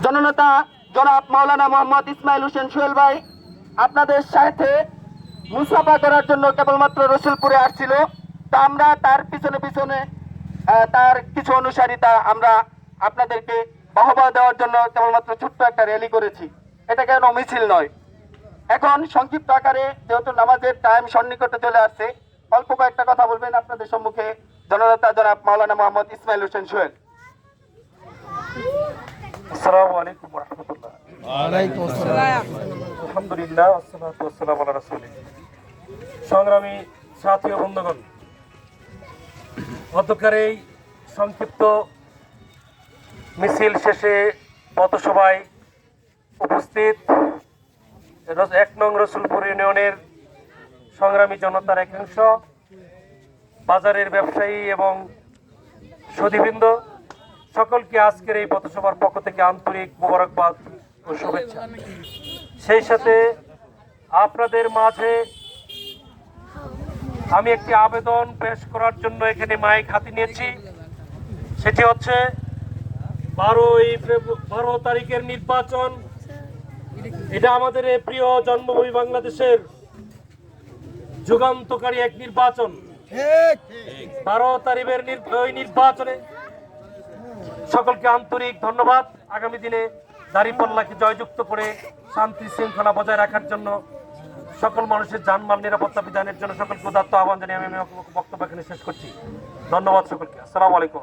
জননেতা জনাব মাওলানা মোহাম্মদ ইসমাইল হোসেন সোহেল ভাই আপনাদের সাথে মুসাফা করার জন্য কেবলমাত্র রসুলপুরে আসছিল। তা আমরা তার পিছনে পিছনে তার কিছু অনুসারী আমরা আপনাদেরকে বাহবা দেওয়ার জন্য কেবলমাত্র ছোট্ট একটা র্যালি করেছি। এটা কেন মিছিল নয়। এখন সংক্ষিপ্ত আকারে যেহেতু নামাজের টাইম সন্নিকটে চলে আসছে, অল্প কয়েকটা কথা বলবেন আপনাদের সম্মুখে জননেতা জনাব মাওলানা মোহাম্মদ ইসমাইল হোসেন সোহেল। আসসালামু আলাইকুম ওয়া রাহমাতুল্লাহ। ওয়ালাইকুম আসসালাম। আলহামদুলিল্লাহ ওয়াসসালাতু ওয়াসসালামু আলা রাসূলিল্লাহ। সংগ্রামী সাথী ও বন্ধুগণ, গতকাল এই সংক্ষিপ্ত মিছিল শেষে পথসভায় উপস্থিত ১ নং রসুলপুর ইউনিয়নের সংগ্রামী জনতার একাংশ, বাজারের ব্যবসায়ী এবং সুধীবৃন্দ সকলকে আজকের এই পথসভার পক্ষ থেকে আন্তরিক মোবারকবাদ ও শুভেচ্ছা। সেই সাথে আপনাদের মাঝে আমি একটি আবেদন পেশ করার জন্য এখানে মাইক হাতে নিয়েছি। সেটি হচ্ছে 12 তারিখের নির্বাচন। এটা আমাদের প্রিয় জন্মভূমি বাংলাদেশের যুগান্তকারী এক নির্বাচন। 12 তারিখের ওই নির্বাচনে সকলকে আন্তরিক ধন্যবাদ। আগামী দিনে দাঁড়িপাল্লাকে জয়যুক্ত করে শান্তি শৃঙ্খলা বজায় রাখার জন্য, সকল মানুষের জানমাল নিরাপত্তা বিধানের জন্য সকলকে উদাত্ত আহ্বান জানিয়ে আমি বক্তব্য এখানে শেষ করছি। ধন্যবাদ সকলকে। আসসালামু আলাইকুম।